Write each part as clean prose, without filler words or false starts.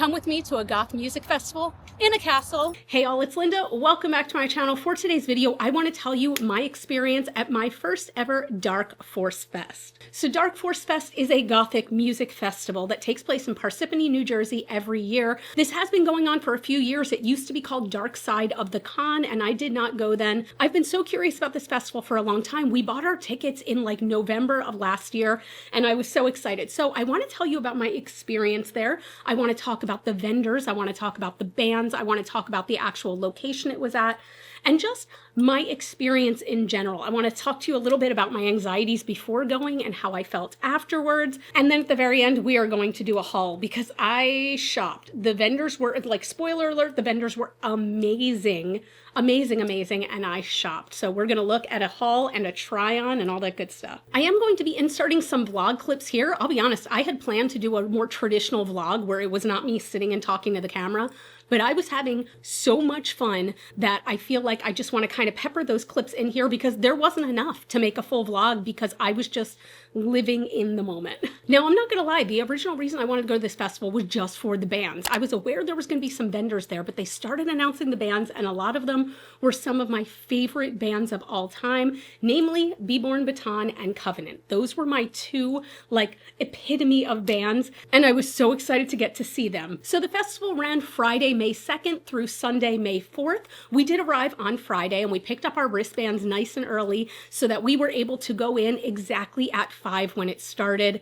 come with me to a goth music festival in a castle. Hey all, it's Linda. Welcome back to my channel. For today's video, I want to tell you my experience at my first ever Dark Force Fest. So Dark Force Fest is a gothic music festival that takes place in Parsippany, New Jersey every year. This has been going on for a few years. It used to be called Dark Side of the Con, and I did not go then. I've been so curious about this festival for a long time. We bought our tickets in like November of last year, and I was so excited. So I want to tell you about my experience there. I want to talk about the vendors. I want to talk about the bands. I want to talk about the actual location it was at, and just my experience in general. I want to talk to you a little bit about my anxieties before going and how I felt afterwards. And then at the very end, we are going to do a haul because I shopped. The vendors were, like, spoiler alert, the vendors were amazing, amazing, amazing, and I shopped. So we're going to look at a haul and a try on and all that good stuff. I am going to be inserting some vlog clips here. I'll be honest, I had planned to do a more traditional vlog where it was not me sitting and talking to the camera, but I was having so much fun that I feel like I just want to kind of pepper those clips in here because there wasn't enough to make a full vlog because I was just living in the moment. Now, I'm not going to lie, the original reason I wanted to go to this festival was just for the bands. I was aware there was going to be some vendors there, but they started announcing the bands, and a lot of them were some of my favorite bands of all time, namely Be Born Baton and Covenant. Those were my two, like, epitome of bands, and I was so excited to get to see them. So the festival ran Friday, May 2nd through Sunday, May 4th. We did arrive on Friday, and we picked up our wristbands nice and early so that we were able to go in exactly at 5 when it started,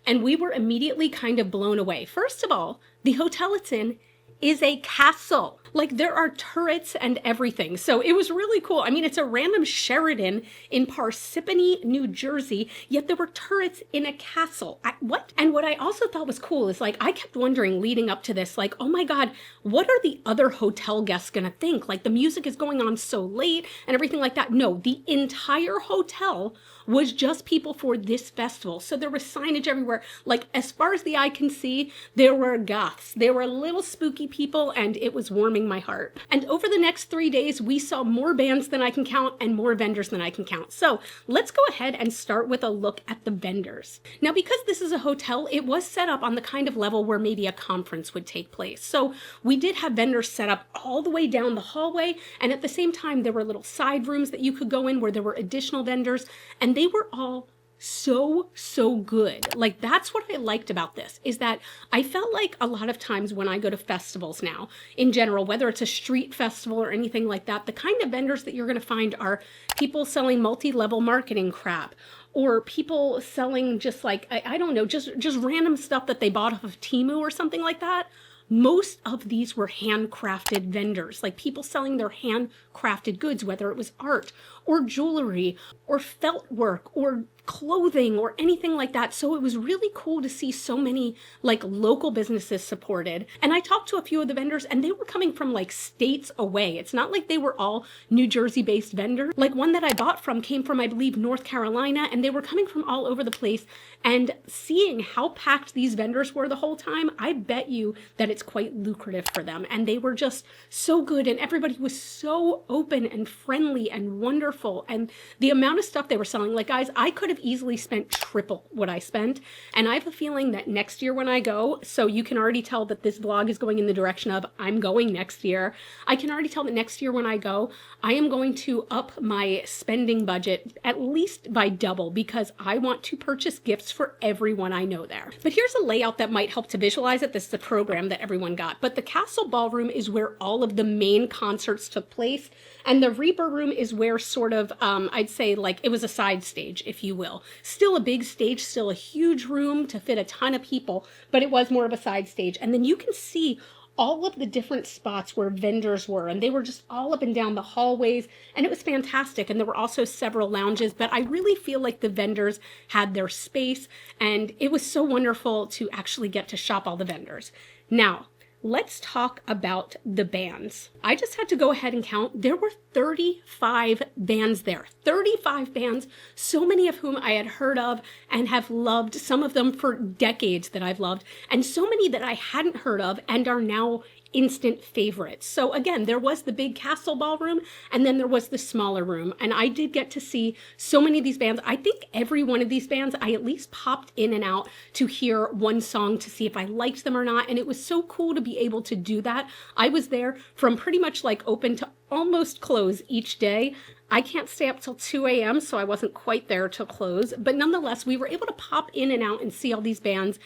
and we were immediately kind of blown away. First of all, the hotel it's in is a castle. Like, there are turrets and everything. So it was really cool. I mean, it's a random Sheraton in Parsippany, New Jersey, yet there were turrets in a castle. What? And what I also thought was cool is, like, I kept wondering leading up to this, like, oh my God, what are the other hotel guests gonna think? Like, the music is going on so late and everything like that. No, the entire hotel was just people for this festival. So there was signage everywhere. Like, as far as the eye can see, there were goths. There were little spooky people, and it was warming my heart. And over the next 3 days, we saw more bands than I can count and more vendors than I can count. So let's go ahead and start with a look at the vendors. Now, because this is a hotel, it was set up on the kind of level where maybe a conference would take place. So we did have vendors set up all the way down the hallway, and at the same time, there were little side rooms that you could go in where there were additional vendors, and they were all so good. Like, that's what I liked about this, is that I felt like a lot of times when I go to festivals now, in general, whether it's a street festival or anything like that, the kind of vendors that you're going to find are people selling multi-level marketing crap, or people selling just like, I don't know, just random stuff that they bought off of Temu or something like that. Most of these were handcrafted vendors, like people selling their handcrafted goods, whether it was art or jewelry or felt work or clothing or anything like that. So it was really cool to see so many like local businesses supported. And I talked to a few of the vendors, and they were coming from like states away. It's not like they were all New Jersey based vendors. Like, one that I bought from came from, I believe, North Carolina, and they were coming from all over the place. And seeing how packed these vendors were the whole time, I bet you that it's quite lucrative for them. And they were just so good, and everybody was so open and friendly and wonderful. And the amount of stuff they were selling, like, guys, I could have easily spent triple what I spent. And I have a feeling that next year when I go, so you can already tell that this vlog is going in the direction of I'm going next year. I can already tell that next year when I go, I am going to up my spending budget at least by double, because I want to purchase gifts for everyone I know there. But here's a layout that might help to visualize it. This is the program that everyone got. But the Castle Ballroom is where all of the main concerts took place. And the Reaper Room is where sort of, I'd say, like, it was a side stage, if you will. Still a big stage, still a huge room to fit a ton of people, but it was more of a side stage. And then you can see all of the different spots where vendors were, and they were just all up and down the hallways, and it was fantastic. And there were also several lounges, but I really feel like the vendors had their space, and it was so wonderful to actually get to shop all the vendors. Now, let's talk about the bands. I just had to go ahead and count. There were 35 bands there. 35 bands, so many of whom I had heard of and have loved, some of them for decades that I've loved, and so many that I hadn't heard of and are now instant favorites. So again, there was the big castle ballroom, and then there was the smaller room. And I did get to see so many of these bands. I think every one of these bands, I at least popped in and out to hear one song to see if I liked them or not. And it was so cool to be able to do that. I was there from pretty much like open to almost close each day. I can't stay up till 2 a.m., so I wasn't quite there till close. But nonetheless, we were able to pop in and out and see all these bands.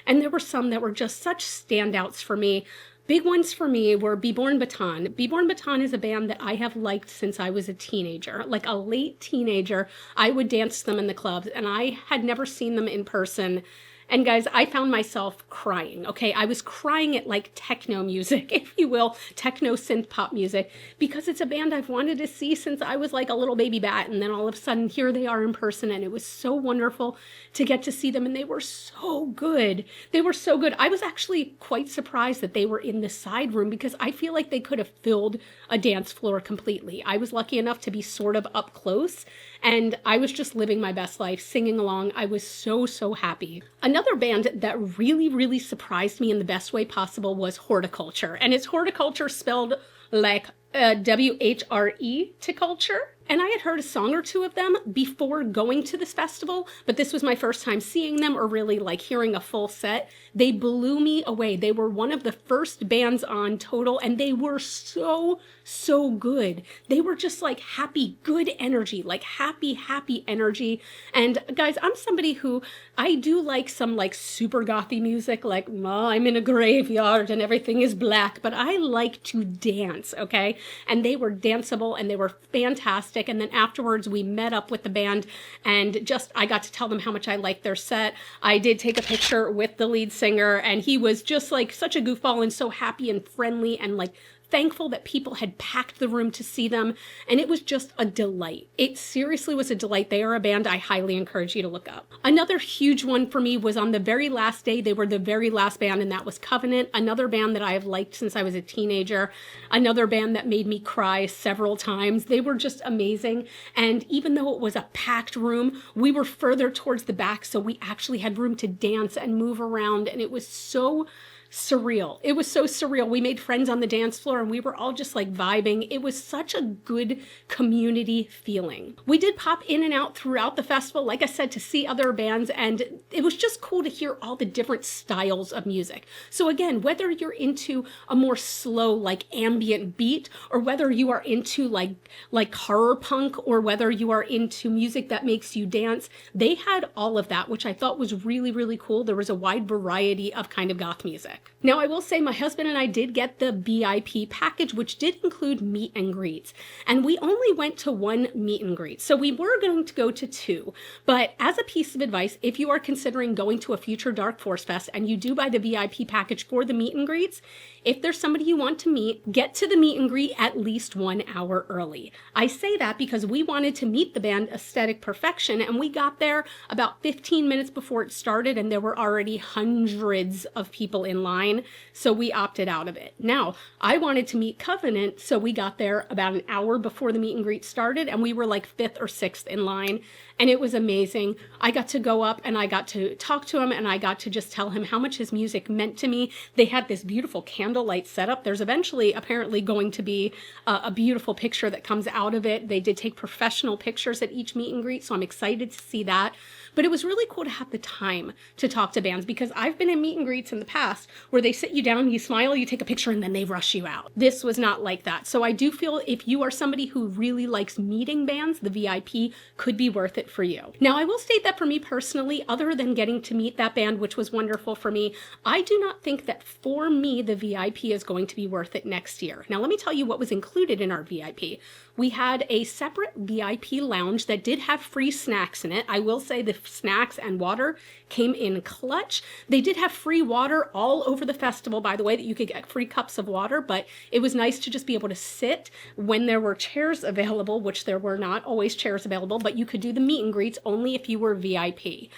And there were some that were just such standouts for me. Big ones for me were Be Born Baton. Be Born Baton is a band that I have liked since I was a teenager. Like a late teenager, I would dance to them in the clubs, and I had never seen them in person. And guys, I found myself crying, okay? I was crying at like techno music, if you will, techno synth pop music, because it's a band I've wanted to see since I was like a little baby bat. And then all of a sudden, here they are in person, and it was so wonderful to get to see them. And they were so good. They were so good. I was actually quite surprised that they were in the side room, because I feel like they could have filled a dance floor completely. I was lucky enough to be sort of up close, and I was just living my best life, singing along. I was so, so happy. Another band that really, really surprised me in the best way possible was Horticulture. And it's Horticulture spelled like W-H-R-E to culture. And I had heard a song or two of them before going to this festival, but this was my first time seeing them or really like hearing a full set. They blew me away. They were one of the first bands on total, and they were so, so good. They were just like happy, good energy, like happy, happy energy. And guys, I'm somebody who, I do like some like super gothy music, like I'm in a graveyard and everything is black, but I like to dance, okay? And they were danceable and they were fantastic. And then afterwards we met up with the band, and just, I got to tell them how much I liked their set. I did take a picture with the lead singer, and he was just like such a goofball and so happy and friendly and like thankful that people had packed the room to see them. And it was just a delight. It seriously was a delight. They are a band I highly encourage you to look up. Another huge one for me was on the very last day. They were the very last band, and that was Covenant, another band that I have liked since I was a teenager, another band that made me cry several times. They were just amazing. And even though it was a packed room, we were further towards the back, so we actually had room to dance and move around, and it was so surreal. It was so surreal. We made friends on the dance floor, and we were all just like vibing. It was such a good community feeling. We did pop in and out throughout the festival, like I said, to see other bands, and it was just cool to hear all the different styles of music. So again, whether you're into a more slow, like ambient beat, or whether you are into like horror punk, or whether you are into music that makes you dance, they had all of that, which I thought was really, really cool. There was a wide variety of kind of goth music. Now, I will say my husband and I did get the VIP package, which did include meet and greets. And we only went to one meet and greet. So we were going to go to two. But as a piece of advice, if you are considering going to a future Dark Force Fest and you do buy the VIP package for the meet and greets, if there's somebody you want to meet, get to the meet and greet at least 1 hour early. I say that because we wanted to meet the band Aesthetic Perfection, and we got there about 15 minutes before it started, and there were already hundreds of people in line, so we opted out of it. Now, I wanted to meet Covenant, so we got there about an hour before the meet and greet started, and we were like 5th or 6th in line, and it was amazing. I got to go up and I got to talk to him, and I got to just tell him how much his music meant to me. They had this beautiful candlelight setup. There's eventually apparently going to be a beautiful picture that comes out of it. They did take professional pictures at each meet and greet, so I'm excited to see that. But it was really cool to have the time to talk to bands, because I've been in meet and greets in the past where they sit you down, you smile, you take a picture, and then they rush you out. This was not like that. So I do feel if you are somebody who really likes meeting bands, the VIP could be worth it for you. Now, I will state that for me personally, other than getting to meet that band, which was wonderful for me, I do not think that for me, the VIP is going to be worth it next year. Now, let me tell you what was included in our VIP. We had a separate VIP lounge that did have free snacks in it. I will say the snacks and water came in clutch. They did have free water all over the festival, by the way, that you could get free cups of water, but it was nice to just be able to sit when there were chairs available, which there were not always chairs available, but you could do the meet and greets only if you were VIP.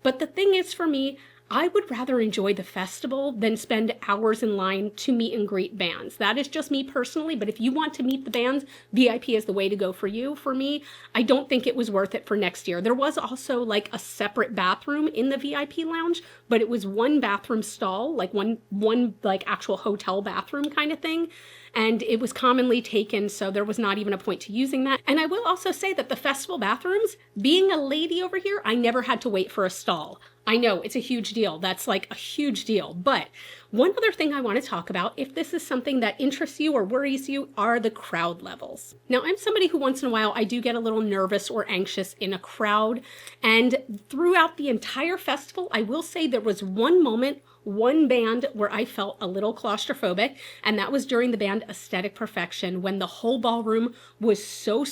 But the thing is, for me, I would rather enjoy the festival than spend hours in line to meet and greet bands. That is just me personally, but if you want to meet the bands, VIP is the way to go for you. For me, I don't think it was worth it for next year. There was also like a separate bathroom in the VIP lounge, but it was one bathroom stall, like one like actual hotel bathroom kind of thing. And it was commonly taken, so there was not even a point to using that. And I will also say that the festival bathrooms, being a lady over here, I never had to wait for a stall. I know, it's a huge deal. That's like a huge deal. But one other thing I want to talk about, if this is something that interests you or worries you, are the crowd levels. Now, I'm somebody who once in a while, I do get a little nervous or anxious in a crowd. And throughout the entire festival, I will say there was one moment, one band where I felt a little claustrophobic, and that was during the band Aesthetic Perfection, when the whole ballroom was so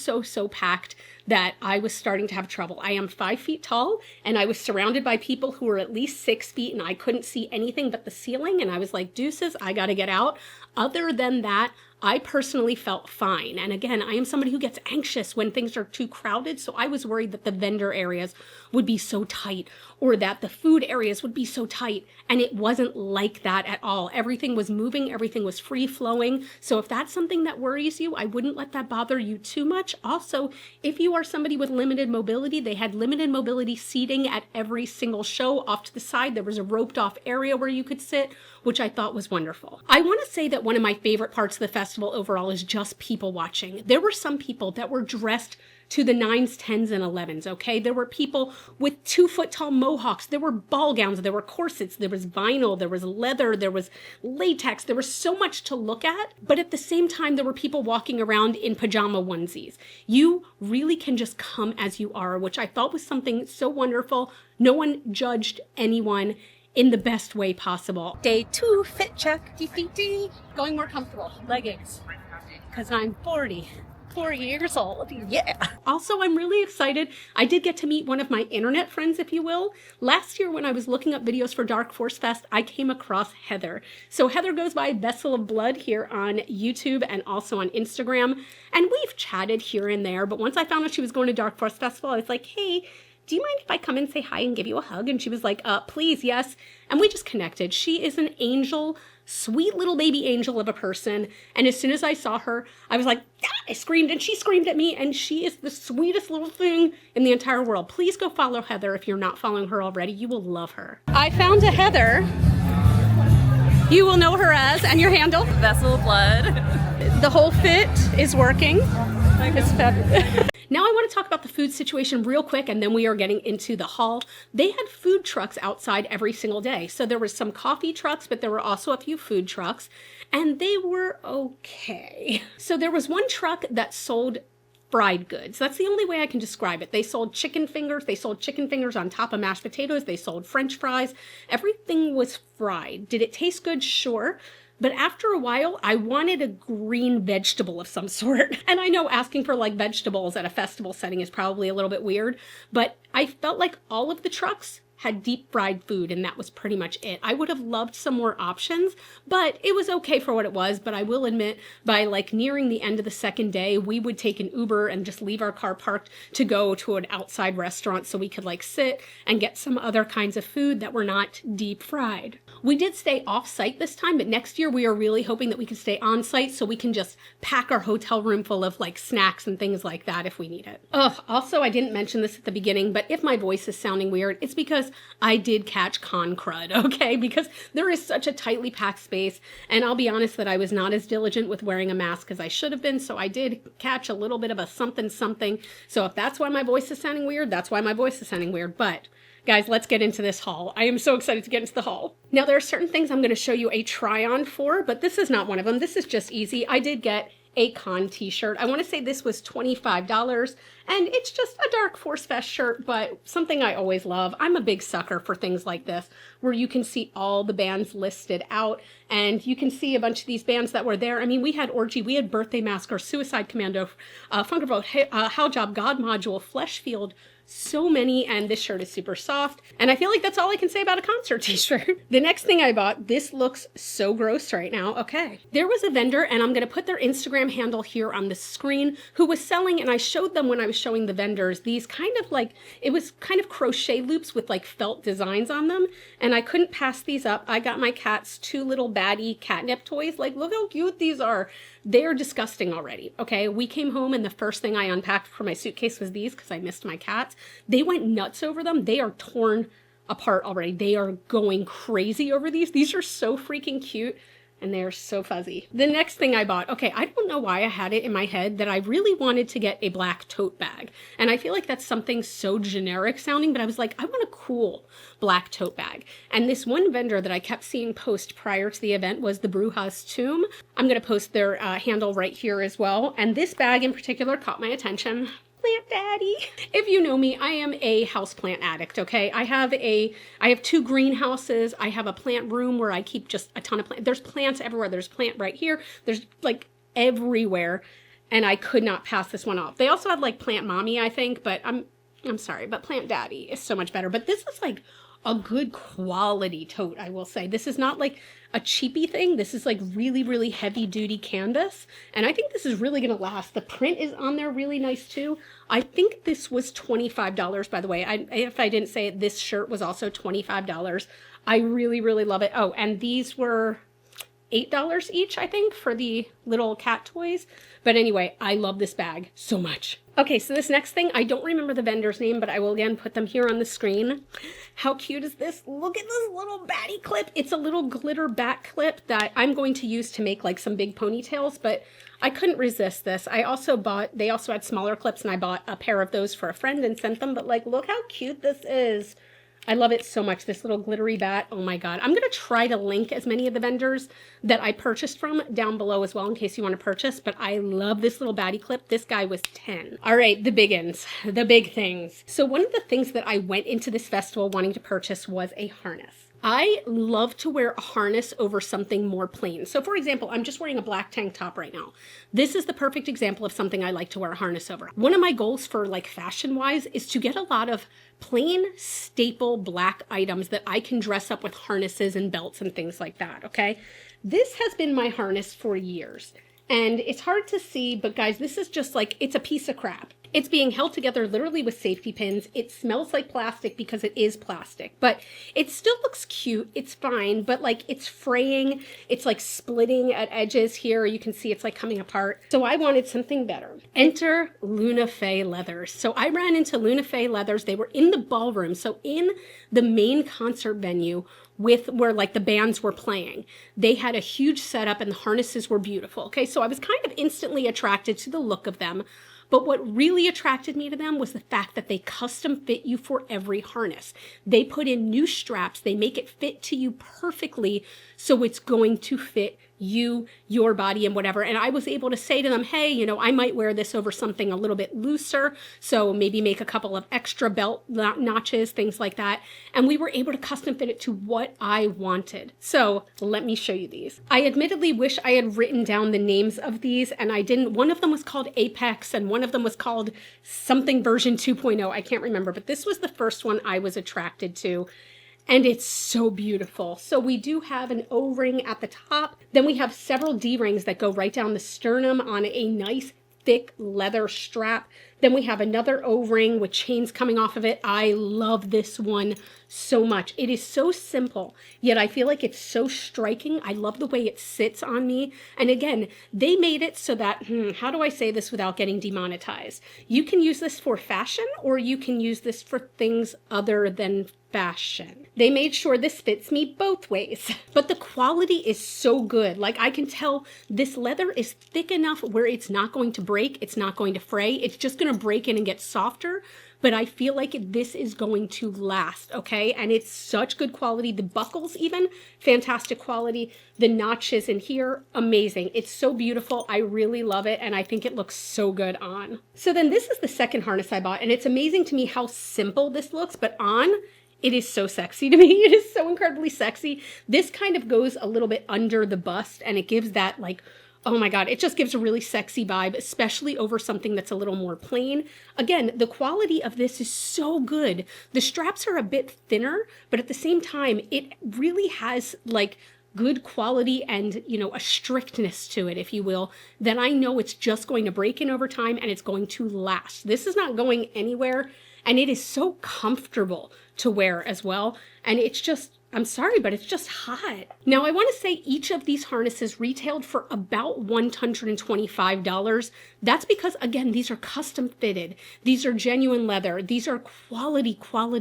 packed that I was starting to have trouble. I am 5 feet tall, and I was surrounded by people who were at least 6 feet, and I couldn't see anything but the ceiling, and I was like, deuces, I gotta get out. Other than that, I personally felt fine. And again, I am somebody who gets anxious when things are too crowded, so I was worried that the vendor areas would be so tight or that the food areas would be so tight, and it wasn't like that at all. Everything was moving, everything was free flowing. So if that's something that worries you, I wouldn't let that bother you too much. Also, if you are somebody with limited mobility, they had limited mobility seating at every single show. Off to the side, there was a roped off area where you could sit, which I thought was wonderful. I want to say that one of my favorite parts of the festival overall is just people watching. There were some people that were dressed to the 9s, 10s, and 11s, okay? There were people with 2-foot-tall mohawks. There were ball gowns. There were corsets. There was vinyl. There was leather. There was latex. There was so much to look at. But at the same time, there were people walking around in pajama onesies. You really can just come as you are, which I thought was something so wonderful. No one judged anyone in the best way possible. Day 2, fit check. Going more comfortable. Leggings. Because I'm 4 years old. Yeah. Also, I'm really excited. I did get to meet one of my internet friends, if you will. Last year, when I was looking up videos for Dark Force Fest, I came across Heather. So Heather goes by Vessel of Blood here on YouTube and also on Instagram. And we've chatted here and there. But once I found out she was going to Dark Force Festival, I was like, hey, do you mind if I come and say hi and give you a hug? And she was like, please, yes. And we just connected. She is an angel, sweet little baby angel of a person. And as soon as I saw her, I was like, ah! I screamed and she screamed at me. And she is the sweetest little thing in the entire world. Please go follow Heather if you're not following her already. You will love her. I found a Heather. You will know her as, and your handle? Vessel of Blood. The whole fit is working. It's fabulous. Now I want to talk about the food situation real quick, and then we are getting into the haul. They had food trucks outside every single day. So there was some coffee trucks, but there were also a few food trucks, and they were okay. So there was one truck that sold fried goods. That's the only way I can describe it. They sold chicken fingers. They sold chicken fingers on top of mashed potatoes. They sold French fries. Everything was fried. Did it taste good? Sure. But after a while, I wanted a green vegetable of some sort. And I know asking for like vegetables at a festival setting is probably a little bit weird, but I felt like all of the trucks had deep fried food, and that was pretty much it. I would have loved some more options, but it was okay for what it was. But I will admit, by like nearing the end of the second day, we would take an Uber and just leave our car parked to go to an outside restaurant so we could like sit and get some other kinds of food that were not deep fried. We did stay off site this time, but next year we are really hoping that we can stay on site so we can just pack our hotel room full of like snacks and things like that if we need it. Also, I didn't mention this at the beginning, but if my voice is sounding weird, it's because I did catch con crud, okay? Because there is such a tightly packed space, and I'll be honest that I was not as diligent with wearing a mask as I should have been, so I did catch a little bit of a something. So if that's why my voice is sounding weird, that's why my voice is sounding weird. But guys, let's get into this haul. I am so excited to get into the haul. Now, there are certain things I'm going to show you a try-on for, but this is not one of them. This is just easy. I did get a con t-shirt. I want to say this was $25, and it's just a Dark Force Fest shirt, but something I always love. I'm a big sucker for things like this, where you can see all the bands listed out, and you can see a bunch of these bands that were there. I mean, we had Orgy, we had Birthday Massacre, Suicide Commando, Funkerboat, Hell Job, God Module, Fleshfield, so many, and this shirt is super soft. And I feel like that's all I can say about a concert t-shirt. The next thing I bought, this looks so gross right now. Okay. There was a vendor, and I'm going to put their Instagram handle here on the screen, who was selling, and I showed them when I was showing the vendors, these kind of like, it was kind of crochet loops with like felt designs on them. And I couldn't pass these up. I got my cats 2 little Batty catnip toys. Like, look how cute these are. They're disgusting already. Okay. We came home and the first thing I unpacked for my suitcase was these because I missed my cats. They went nuts over them. They are torn apart already. They are going crazy over these. These are so freaking cute. And they are so fuzzy. The next thing I bought, okay, I don't know why I had it in my head that I really wanted to get a black tote bag. And I feel like that's something so generic sounding, but I was like, I want a cool black tote bag. And this one vendor that I kept seeing post prior to the event was the Brujas Tomb. I'm going to post their handle right here as well. And this bag in particular caught my attention. Plant Daddy. If you know me, I am a houseplant addict, okay? I have 2 greenhouses. I have a plant room where I keep just a ton of plants. There's plants everywhere. There's plant right here. There's like everywhere. And I could not pass this one off. They also had like Plant Mommy, I think, but I'm sorry, but Plant Daddy is so much better. But this is like a good quality tote, I will say. This is not like a cheapy thing. This is like really, really heavy duty canvas. And I think this is really going to last. The print is on there really nice too. I think this was $25, by the way. If I didn't say it, this shirt was also $25. I really, really love it. Oh, and these were $8 each, I think, for the little cat toys. But anyway, I love this bag so much. Okay, so this next thing, I don't remember the vendor's name, but I will again put them here on the screen. How cute is this? Look at this little Batty Clip. It's a little glitter bat clip that I'm going to use to make like some big ponytails, but I couldn't resist this. They also had smaller clips, and I bought a pair of those for a friend and sent them, but like, look how cute this is. I love it so much, this little glittery bat. Oh my God. I'm going to try to link as many of the vendors that I purchased from down below as well in case you want to purchase, but I love this little Batty Clip. This guy was 10. All right, the biggins, the big things. So one of the things that I went into this festival wanting to purchase was a harness. I love to wear a harness over something more plain. So for example, I'm just wearing a black tank top right now. This is the perfect example of something I like to wear a harness over. One of my goals for like fashion wise is to get a lot of plain staple black items that I can dress up with harnesses and belts and things like that, okay? This has been my harness for years. And it's hard to see, but guys, this is just like, it's a piece of crap. It's being held together literally with safety pins. It smells like plastic because it is plastic, but it still looks cute. It's fine, but like it's fraying. It's like splitting at edges here. You can see it's like coming apart. So I wanted something better. Enter Luna Fay leathers. So I ran into Luna Fay leathers. They were in the ballroom. So in the main concert venue with where like the bands were playing, they had a huge setup and the harnesses were beautiful. Okay. So I was kind of instantly attracted to the look of them. But what really attracted me to them was the fact that they custom fit you for every harness. They put in new straps. They make it fit to you perfectly. So it's going to fit you, your body, and whatever. And I was able to say to them, hey, you know, I might wear this over something a little bit looser. So maybe make a couple of extra belt notches, things like that. And we were able to custom fit it to what I wanted. So let me show you these. I admittedly wish I had written down the names of these, and I didn't. One of them was called Apex and one of them was called something version 2.0. I can't remember, but this was the first one I was attracted to. And it's so beautiful. So we do have an O-ring at the top. Then we have several D-rings that go right down the sternum on a nice thick leather strap. Then we have another O-ring with chains coming off of it. I love this one so much. It is so simple, yet I feel like it's so striking. I love the way it sits on me. And again, they made it so that, how do I say this without getting demonetized? You can use this for fashion or you can use this for things other than fashion. They made sure this fits me both ways, but the quality is so good. Like I can tell this leather is thick enough where it's not going to break. It's not going to fray. It's just going to break in and get softer. But I feel like this is going to last, okay? And it's such good quality. The buckles even, fantastic quality. The notches in here, amazing. It's so beautiful. I really love it, and I think it looks so good on. So then this is the second harness I bought, and it's amazing to me how simple this looks, but on, it is so sexy to me. It is so incredibly sexy. This kind of goes a little bit under the bust, and it gives that like Oh my God, it just gives a really sexy vibe, especially over something that's a little more plain. Again, the quality of this is so good. The straps are a bit thinner, but at the same time, it really has like good quality and, you know, a strictness to it, if you will, that I know it's just going to break in over time and it's going to last. This is not going anywhere, and it is so comfortable to wear as well. And it's just, I'm sorry, but it's just hot. Now, I want to say each of these harnesses retailed for about $125. That's because, again, these are custom fitted. These are genuine leather. These are quality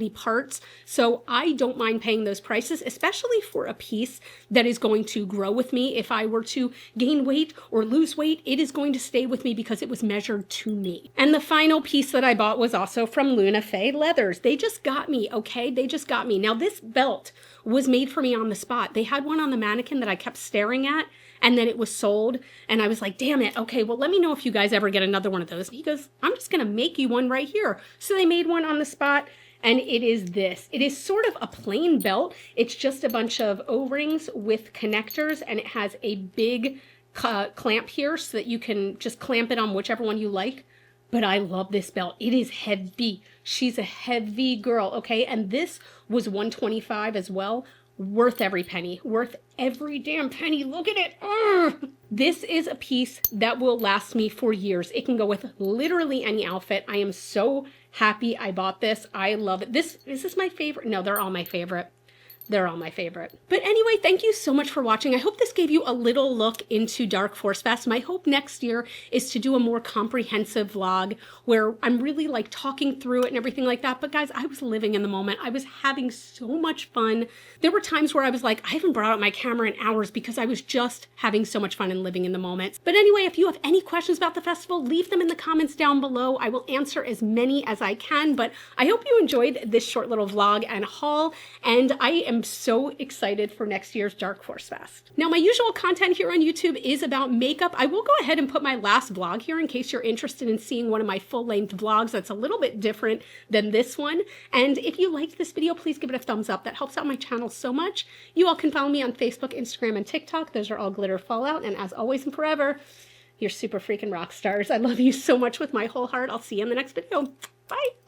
parts. So I don't mind paying those prices, especially for a piece that is going to grow with me. If I were to gain weight or lose weight, it is going to stay with me because it was measured to me. And the final piece that I bought was also from Luna Fay Leathers. They just got me, okay? They just got me. Now, this belt was made for me on the spot. They had one on the mannequin that I kept staring at, and then it was sold, and I was like, damn it, okay, well, let me know if you guys ever get another one of those. And he goes, I'm just gonna make you one right here. So they made one on the spot, and it is this. It is sort of a plain belt. It's just a bunch of O-rings with connectors, and it has a big clamp here so that you can just clamp it on whichever one you like. But I love this belt. It is heavy. She's a heavy girl, okay? And this was $125 as well. Worth every penny. Worth every damn penny. Look at it. Urgh. This is a piece that will last me for years. It can go with literally any outfit. I am so happy I bought this. I love it. Is this my favorite? No, they're all my favorite. They're all my favorite. But anyway, thank you so much for watching. I hope this gave you a little look into Dark Force Fest. My hope next year is to do a more comprehensive vlog where I'm really like talking through it and everything like that. But guys, I was living in the moment. I was having so much fun. There were times where I was like, I haven't brought out my camera in hours because I was just having so much fun and living in the moment. But anyway, if you have any questions about the festival, leave them in the comments down below. I will answer as many as I can. But I hope you enjoyed this short little vlog and haul. And I am so excited for next year's Dark Force Fest. Now, my usual content here on YouTube is about makeup. I will go ahead and put my last vlog here in case you're interested in seeing one of my full-length vlogs that's a little bit different than this one. And if you liked this video, please give it a thumbs up. That helps out my channel so much. You all can follow me on Facebook, Instagram, and TikTok. Those are all Glitter Fallout. And as always and forever, you're super freaking rock stars. I love you so much with my whole heart. I'll see you in the next video. Bye.